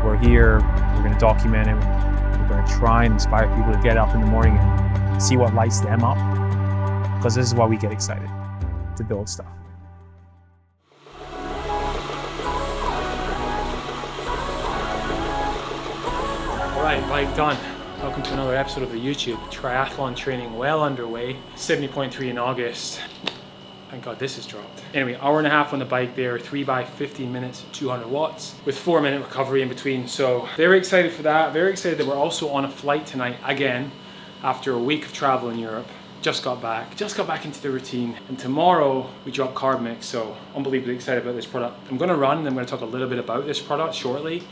We're here, we're going to document it, we're going to try and inspire people to get up in the morning and see what lights them up, because this is why we get excited, to build stuff. All right, bike done. Welcome to another episode of the YouTube. Triathlon training well underway. 70.3 in August. Thank God this is dropped. Anyway, hour and a half on the bike there, 3 by 15 minutes, 200 watts, with 4-minute recovery in between. So very excited for that. Very excited that we're also on a flight tonight again, after a week of travel in Europe. Just got back into the routine. And tomorrow we drop carb mix, so unbelievably excited about this product. I'm gonna run and I'm gonna talk a little bit about this product shortly,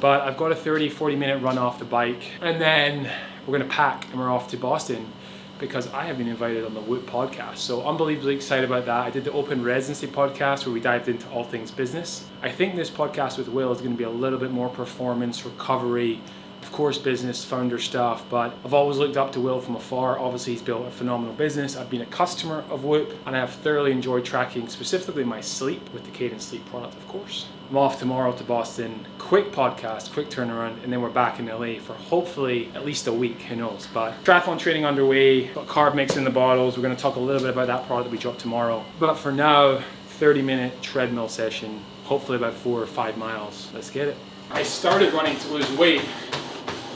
but I've got a 30-40 minute run off the bike, and then we're gonna pack and we're off to Boston, because I have been invited on the Whoop podcast. So unbelievably excited about that. I did the Open Residency podcast where we dived into all things business. I think this podcast with Will is gonna be a little bit more performance, recovery, of course business, founder stuff, but I've always looked up to Will from afar. Obviously he's built a phenomenal business. I've been a customer of Whoop, and I have thoroughly enjoyed tracking specifically my sleep with the Cadence Sleep product, of course. I'm off tomorrow to Boston, quick podcast, quick turnaround, and then we're back in LA for hopefully at least a week, who knows. But triathlon training underway, got carb mix in the bottles. We're gonna talk a little bit about that product that we drop tomorrow. But for now, 30-minute treadmill session, hopefully about 4 or 5 miles. Let's get it. I started running to lose weight,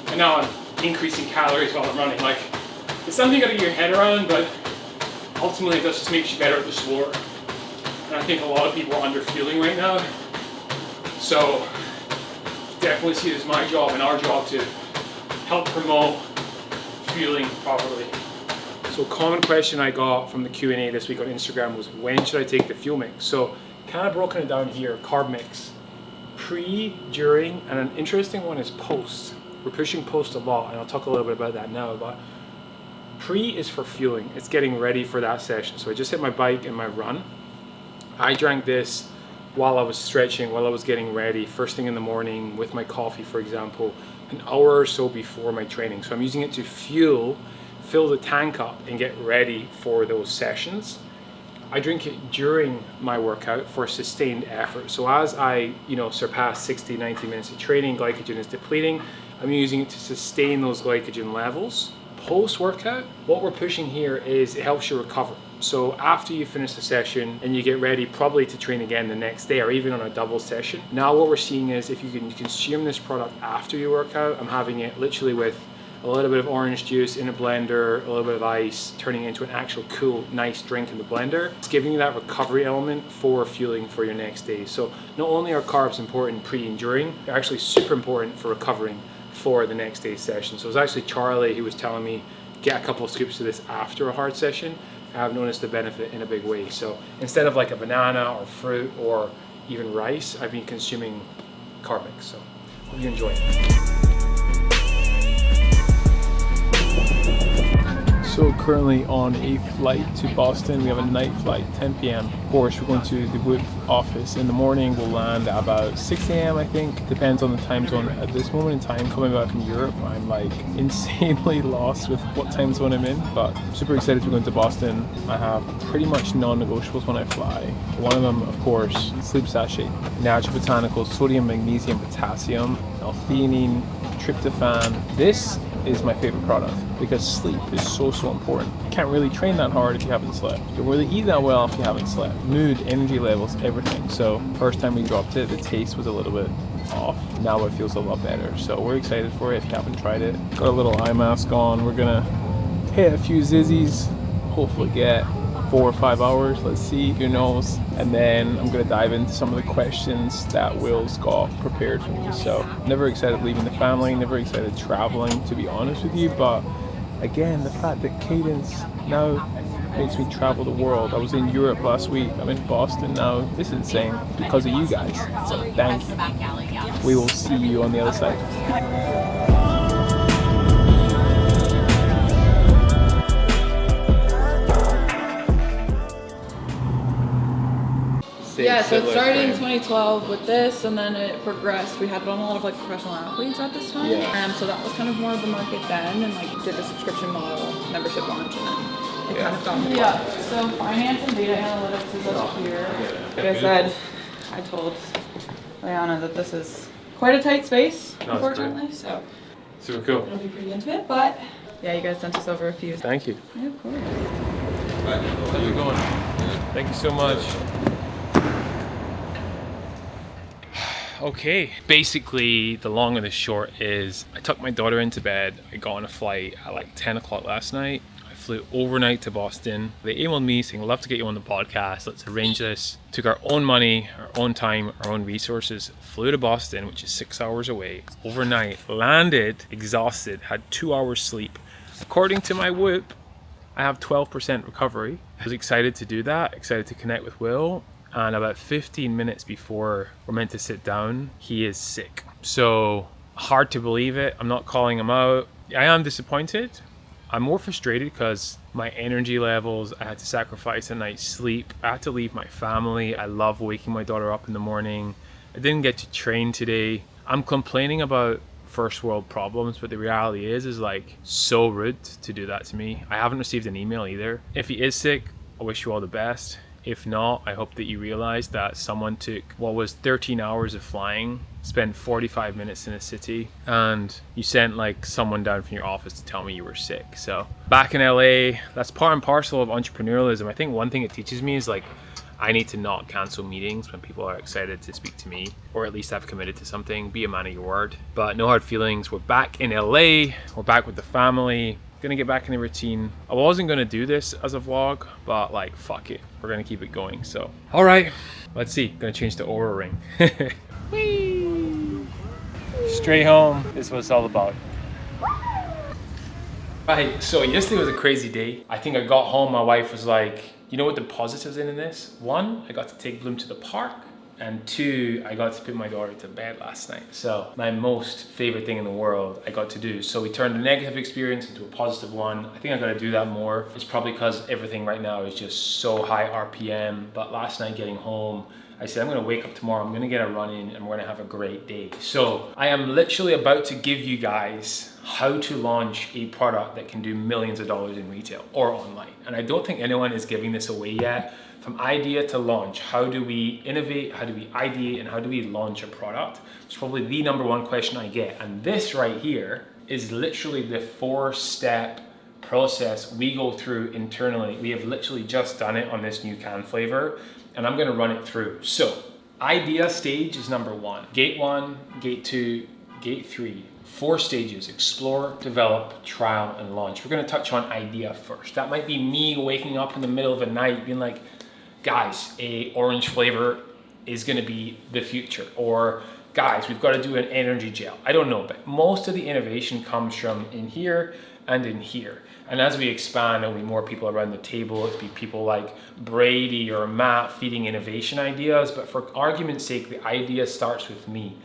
and now I'm increasing calories while I'm running. Like, it's something you gotta get your head around, but ultimately that just makes you better at the sport. And I think a lot of people are under fueling right now. So definitely see it as my job and our job to help promote fueling properly. So a common question I got from the Q&A this week on Instagram was, when should I take the fuel mix? So kind of broken it down here, carb mix, pre, during, and an interesting one is post. We're pushing post a lot, and I'll talk a little bit about that now, but pre is for fueling. It's getting ready for that session. So I just hit my bike and my run. I drank this while I was stretching, while I was getting ready, first thing in the morning with my coffee, for example, an hour or so before my training. So I'm using it to fuel, fill the tank up, and get ready for those sessions. I drink it during my workout for sustained effort. So as I, surpass 60, 90 minutes of training, glycogen is depleting. I'm using it to sustain those glycogen levels. Post-workout, what we're pushing here is it helps you recover. So after you finish the session and you get ready probably to train again the next day or even on a double session, now what we're seeing is if you can consume this product after your workout, I'm having it literally with a little bit of orange juice in a blender, a little bit of ice, turning it into an actual cool, nice drink in the blender. It's giving you that recovery element for fueling for your next day. So not only are carbs important pre and during, they're actually super important for recovering for the next day's session. So it was actually Charlie who was telling me, get a couple of scoops of this after a hard session. I've noticed the benefit in a big way. So instead of like a banana or fruit or even rice, I've been consuming carb mix. So hope you enjoy it. So currently on a flight to Boston. We have a night flight, 10 p.m. Of course, we're going to the Whoop office in the morning. We'll land at about 6 a.m. I think. Depends on the time zone. At this moment in time, coming back from Europe, I'm like insanely lost with what time zone I'm in. But super excited to go into Boston. I have pretty much non-negotiables when I fly. One of them, of course, sleep sachet, natural botanicals, sodium, magnesium, potassium, L-theanine, tryptophan. This is my favorite product because sleep is so important. You can't really train that hard if you haven't slept. You don't really eat that well if you haven't slept. Mood, energy levels, everything. So first time we dropped it, the taste was a little bit off. Now it feels a lot better. So we're excited for it if you haven't tried it. Got a little eye mask on. We're gonna hit a few zizzies, hopefully get 4 or 5 hours, let's see, who knows. And then I'm gonna dive into some of the questions that Will's got prepared for me. So never excited leaving the family, never excited traveling, to be honest with you, but again, the fact that Cadence now makes me travel the world. I was in Europe last week, I'm in Boston now. This is insane because of you guys, so thank you. We will see you on the other side. Yeah, so it started in 2012 with this, and then it progressed. We had it on a lot of like professional athletes at this time. Yeah. So that was kind of more of the market then, and like did the subscription model, membership launch, and then it kind of got. Yeah. So finance and data analytics is up here. Like I said, I told Liana that this is quite a tight space, No, it's unfortunately. So Super cool. it'll be pretty intimate, but yeah, you guys sent us over a few. Thank you. Yeah, of course. How's it going? Thank you so much. Okay. Basically, the long and the short is I took my daughter into bed. I got on a flight at like 10 o'clock last night. I flew overnight to Boston. They emailed me saying, love to get you on the podcast. Let's arrange this. Took our own money, our own time, our own resources. Flew to Boston, which is 6 hours away. Overnight. Landed, exhausted, had 2 hours sleep. According to my Whoop, I have 12% recovery. I was excited to do that, excited to connect with Will. And about 15 minutes before we're meant to sit down, he is sick. So hard to believe it. I'm not calling him out. I am disappointed. I'm more frustrated because my energy levels, I had to sacrifice a night's sleep. I had to leave my family. I love waking my daughter up in the morning. I didn't get to train today. I'm complaining about first world problems, but the reality is like so rude to do that to me. I haven't received an email either. If he is sick, I wish you all the best. If not, I hope that you realize that someone took what was 13 hours of flying, spent 45 minutes in a city, and you sent like someone down from your office to tell me you were sick. So back in LA, that's part and parcel of entrepreneurialism. I think one thing it teaches me is like I need to not cancel meetings when people are excited to speak to me, or at least have committed to something. Be a man of your word. But no hard feelings. We're back in LA. We're back with the family. Gonna get back in the routine. I wasn't gonna do this as a vlog, but like, fuck it. We're gonna keep it going, so. All right, let's see. Gonna change the Aura ring. Whee! Straight home. This is what it's all about. Right, so yesterday was a crazy day. I think I got home, my wife was like, you know what the positives in this? One, I got to take Bloom to the park. And two, I got to put my daughter to bed last night. So my most favorite thing in the world I got to do. So we turned a negative experience into a positive one. I think I gotta do that more. It's probably because everything right now is just so high RPM. But last night getting home, I said, I'm gonna wake up tomorrow, I'm gonna get a run in and we're gonna have a great day. So I am literally about to give you guys how to launch a product that can do millions of dollars in retail or online. And I don't think anyone is giving this away yet. From idea to launch, how do we innovate, how do we ideate, and how do we launch a product? It's probably the number one question I get. And this right here is literally the 4-step process we go through internally. We have literally just done it on this new can flavor, and I'm gonna run it through. So, idea stage is number 1. Gate 1, gate 2, gate 3. 4 stages: explore, develop, trial, and launch. We're gonna touch on idea first. That might be me waking up in the middle of the night being like, guys, a orange flavor is gonna be the future. Or guys, we've gotta do an energy gel. I don't know, but most of the innovation comes from in here and in here. And as we expand, there'll be more people around the table. It'll be people like Brady or Matt feeding innovation ideas. But for argument's sake, the idea starts with me.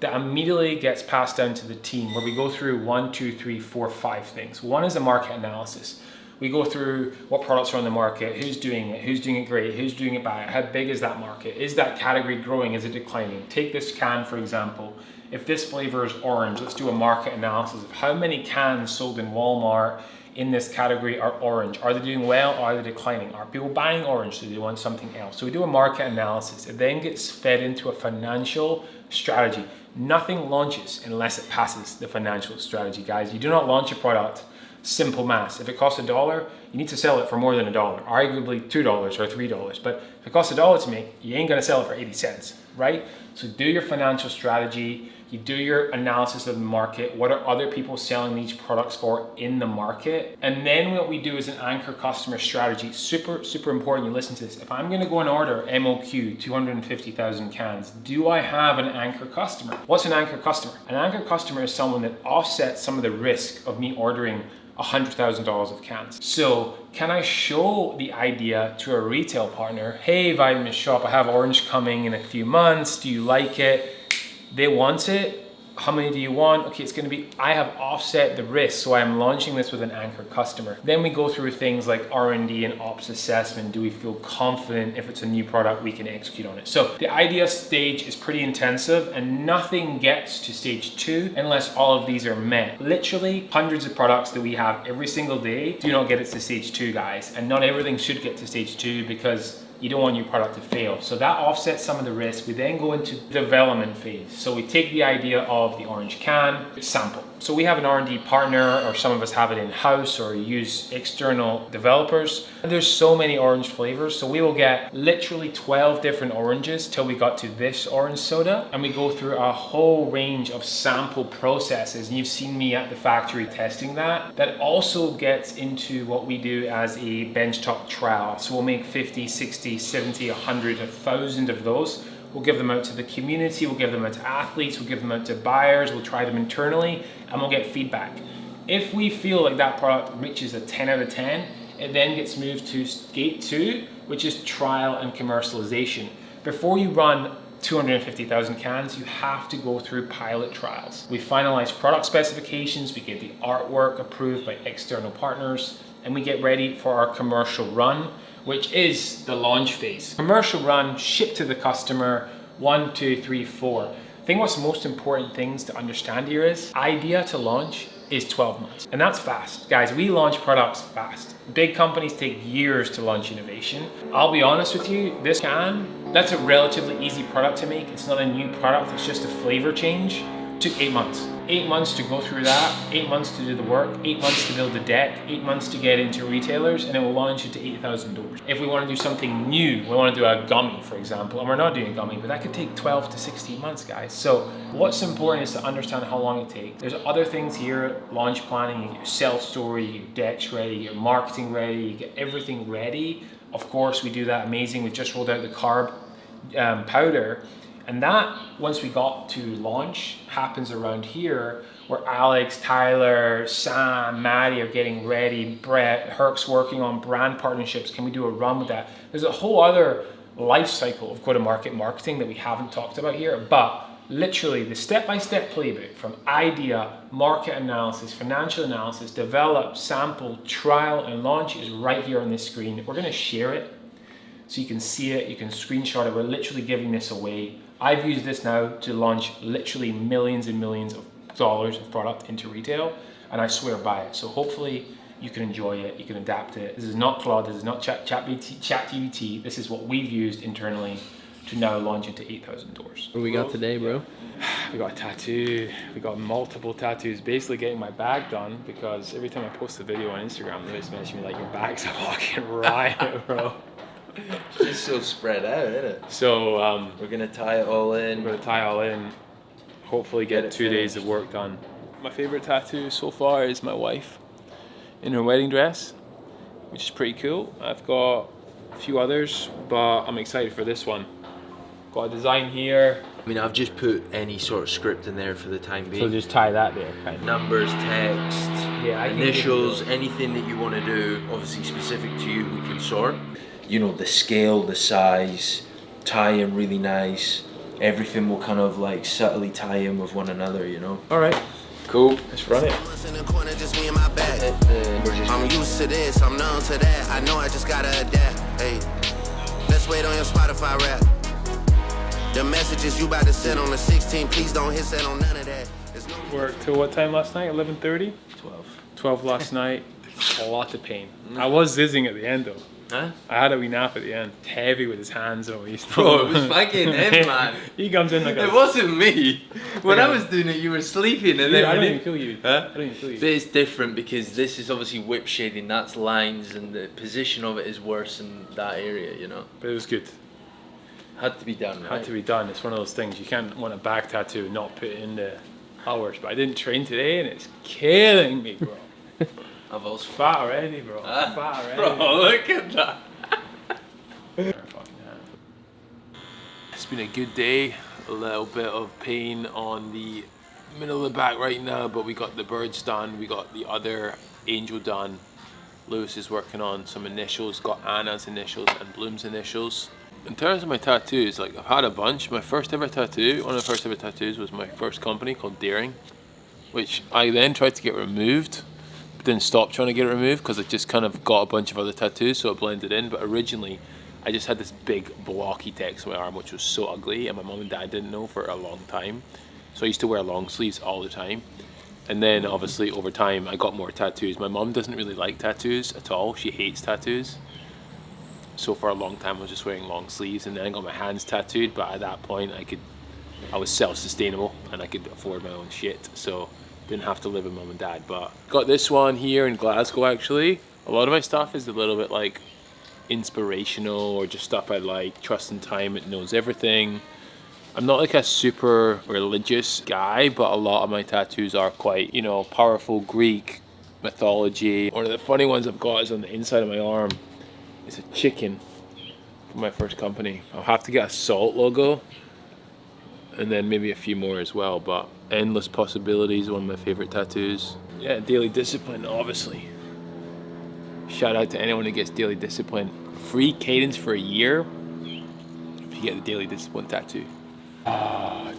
That immediately gets passed down to the team where we go through 1, 2, 3, 4, 5 things. One is a market analysis. We go through what products are on the market, who's doing it great, who's doing it bad, how big is that market, is that category growing, is it declining? Take this can for example. If this flavor is orange, let's do a market analysis of how many cans sold in Walmart in this category are orange. Are they doing well or are they declining? Are people buying orange? Do they want something else? So we do a market analysis. It then gets fed into a financial strategy. Nothing launches unless it passes the financial strategy, guys. You do not launch a product. Simple math. If it costs $1, you need to sell it for more than $1, arguably $2 or $3. But if it costs $1 to make, you ain't gonna sell it for 80 cents, right? So do your financial strategy, you do your analysis of the market. What are other people selling these products for in the market? And then what we do is an anchor customer strategy. Super, super important you listen to this. If I'm gonna go and order MOQ, 250,000 cans, do I have an anchor customer? What's an anchor customer? An anchor customer is someone that offsets some of the risk of me ordering $100,000 of cans. So can I show the idea to a retail partner? Hey, Vitamin Shop, I have orange coming in a few months. Do you like it? They want it. How many do you want? Okay, it's gonna be, I have offset the risk, so I'm launching this with an anchor customer. Then we go through things like R&D and ops assessment. Do we feel confident if it's a new product we can execute on it? So the idea stage is pretty intensive and nothing gets to stage 2 unless all of these are met. Literally hundreds of products that we have every single day do not get it to stage 2, guys. And not everything should get to stage 2 because you don't want your product to fail. So that offsets some of the risk. We then go into development phase. So we take the idea of the orange can, sample. So we have an R&D partner, or some of us have it in-house or use external developers. And there's so many orange flavors. So we will get literally 12 different oranges till we got to this orange soda. And we go through a whole range of sample processes. And you've seen me at the factory testing that. That also gets into what we do as a benchtop trial. So we'll make 50, 60, 70, 100, 1,000 of those. We'll give them out to the community, we'll give them out to athletes, we'll give them out to buyers, we'll try them internally, and we'll get feedback. If we feel like that product reaches a 10 out of 10, it then gets moved to gate 2, which is trial and commercialization. Before you run 250,000 cans, you have to go through pilot trials. We finalize product specifications, we get the artwork approved by external partners, and we get ready for our commercial run, which is the launch phase. Commercial run, ship to the customer, 1, 2, 3, 4. I think what's the most important things to understand here is idea to launch is 12 months. And that's fast. Guys, we launch products fast. Big companies take years to launch innovation. I'll be honest with you, this can, that's a relatively easy product to make. It's not a new product, it's just a flavor change. It took 8 months. 8 months to go through that, 8 months to do the work, 8 months to build the deck, 8 months to get into retailers, and it will launch into 8,000 doors. If we want to do something new, we want to do a gummy, for example, and we're not doing a gummy, but that could take 12 to 16 months, guys. So what's important is to understand how long it takes. There's other things here, launch planning, you get your sales story, you get your decks ready, your marketing ready, you get everything ready. Of course, we do that amazing. We've just rolled out the carb powder. And that, once we got to launch, happens around here, where Alex, Tyler, Sam, Maddie are getting ready, Brett, Herc's working on brand partnerships. Can we do a run with that? There's a whole other life cycle of go-to-market marketing that we haven't talked about here, but literally the step-by-step playbook from idea, market analysis, financial analysis, develop, sample, trial, and launch is right here on this screen. We're gonna share it so you can see it, you can screenshot it. We're literally giving this away. I've used this now to launch literally millions and millions of dollars of product into retail, and I swear by it. So hopefully you can enjoy it, you can adapt it. This is not Claude, this is not ChatGPT. This is what we've used internally to now launch into 8,000 doors. What do we got today, bro? We got a tattoo, we got multiple tattoos, basically getting my bag done, because every time I post a video on Instagram, they always mention me like, your bag's a fucking riot, bro. It's just so spread out, isn't it? So we're gonna tie it all in. We're gonna tie it all in. Hopefully get 2 days of work done. My favorite tattoo so far is my wife in her wedding dress, which is pretty cool. I've got a few others, but I'm excited for this one. Got a design here. I mean, I've just put any sort of script in there for the time being. So just tie that there, kind of. Numbers, text, yeah, initials, anything that you want to do, obviously specific to you, we can sort. You know, the scale, the size, tie in really nice. Everything will kind of like subtly tie in with one another, you know? All right, cool, let's run it. I'm used to this, I'm known to that. I know I just gotta adapt. Hey, let's wait on your Spotify rap. The messages you about to send on the 16, please don't hit that on none of that. Worked till what time last night? 11:30? 12 last night. A lot of pain. I was zizzing at the end though. Huh? I had a wee nap at the end. Heavy with his hands though. Bro, it was fucking him, man. He comes in like It wasn't me. When I was doing it, you were sleeping, and then I don't even feel you. Huh? I don't even feel you. But it's different because this is obviously whip shading. That's lines, and the position of it is worse in that area, you know. But it was good. Had to be done, right? Had to be done. It's one of those things. You can't want a back tattoo and not put in the hours. But I didn't train today, and it's killing me, bro. I've also Fat already, bro. Fat already. Bro, look at that. It's been a good day. A little bit of pain on the middle of the back right now, but we got the birds done. We got the other angel done. Lewis is working on some initials. Got Anna's initials and Bloom's initials. In terms of my tattoos, like I've had a bunch. My first ever tattoo, one of the first ever tattoos was my first company called Daring, which I then tried to get removed. Didn't stop trying to get it removed because I just kind of got a bunch of other tattoos, so it blended in. But originally I just had this big blocky text on my arm, which was so ugly, and my mom and dad didn't know for a long time, so I used to wear long sleeves all the time. And then obviously over time I got more tattoos. My mom doesn't really like tattoos at all. She hates tattoos, So for a long time I was just wearing long sleeves, and then I got my hands tattooed, but at that point I was self-sustainable and I could afford my own shit, so didn't have to live with mom and dad. But got this one here in Glasgow. Actually, a lot of my stuff is a little bit like inspirational or just stuff I like. Trust in time, it knows everything. I'm not like a super religious guy, but a lot of my tattoos are quite, you know, powerful Greek mythology. One of the funny ones I've got is on the inside of my arm. It's a chicken from my first company. I'll have to get a salt logo and then maybe a few more as well, but endless possibilities, one of my favorite tattoos. Yeah, daily discipline, obviously. Shout out to anyone who gets daily discipline. Free cadence for a year if you get the daily discipline tattoo.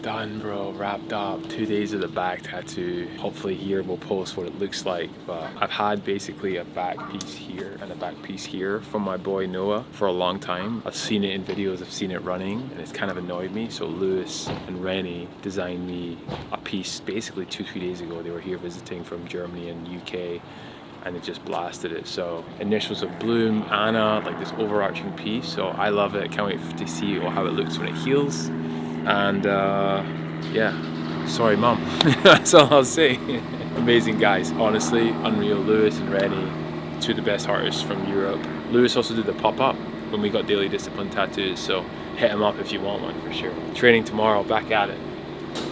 Done, bro, wrapped up. 2 days of the back tattoo. Hopefully here we'll post what it looks like, but I've had basically a back piece here and a back piece here from my boy Noah for a long time. I've seen it in videos, I've seen it running, and it's kind of annoyed me. So Lewis and Rennie designed me a piece basically 2-3 days ago. They were here visiting from Germany and UK, and it just blasted it. So initials of Bloom, Anna, like this overarching piece. So I love it. Can't wait to see how it looks when it heals. And yeah, sorry mom. That's all I'll say. Amazing guys, honestly, unreal. Lewis and Rennie, two of the best artists from Europe. Lewis also did the pop-up when we got daily discipline tattoos, so hit him up if you want one for sure. Training tomorrow, back at it.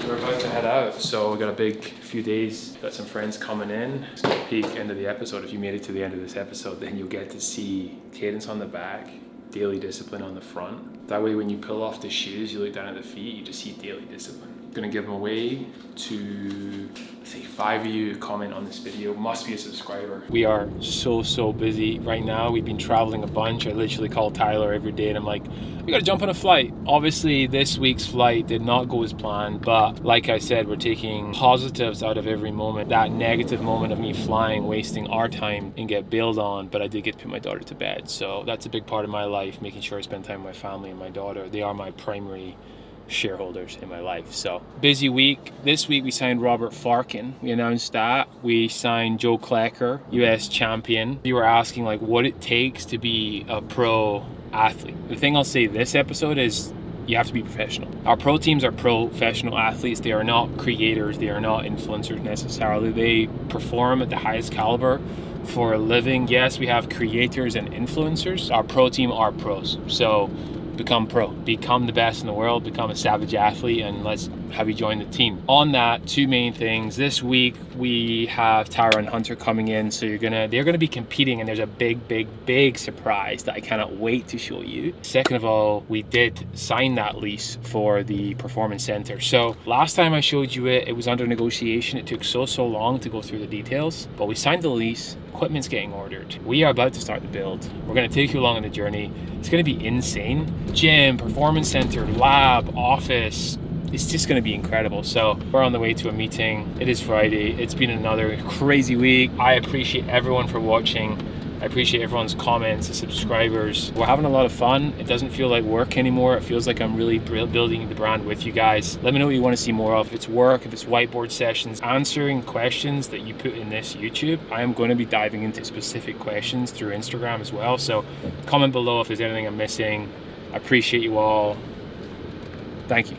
We're about to head out, so we got a big few days. Got some friends coming in. It's a peek end of the episode. If you made it to the end of this episode, then you'll get to see cadence on the back, daily discipline on the front. That way when you pull off the shoes, you look down at the feet, you just see daily discipline. I'm gonna give them away to, let's say, 5 of you comment on this video. Must be a subscriber. We are so busy right now. We've been traveling a bunch. I literally call Tyler every day and I'm like, we gotta jump on a flight. Obviously this week's flight did not go as planned, but like I said, we're taking positives out of every moment. That negative moment of me flying, wasting our time and get bailed on, but I did get to put my daughter to bed. So that's a big part of my life, making sure I spend time with my family and my daughter. They are my primary shareholders in my life. So busy week. This week we signed Robert Farkin. We announced that. We signed Joe Klecker, US champion. You were asking like what it takes to be a pro athlete. The thing I'll say this episode is you have to be professional. Our pro teams are professional athletes. They are not creators. They are not influencers necessarily. They perform at the highest caliber for a living. Yes, we have creators and influencers. Our pro team are pros. So become pro, become the best in the world, become a savage athlete, and let's have you join the team. On that, 2 main things. This week we have Tyra and Hunter coming in, so they're gonna be competing, and there's a big surprise that I cannot wait to show you. Second of all, we did sign that lease for the performance center. So last time I showed you it was under negotiation. It took so long to go through the details, but we signed the lease. Equipment's getting ordered. We are about to start the build. We're gonna take you along on the journey. It's gonna be insane. Gym, performance center, lab, office. It's just gonna be incredible. So we're on the way to a meeting. It is Friday. It's been another crazy week. I appreciate everyone for watching. I appreciate everyone's comments, the subscribers. We're having a lot of fun. It doesn't feel like work anymore. It feels like I'm really building the brand with you guys. Let me know what you want to see more of. If it's work, if it's whiteboard sessions, answering questions that you put in this YouTube. I am going to be diving into specific questions through Instagram as well. So comment below if there's anything I'm missing. I appreciate you all. Thank you.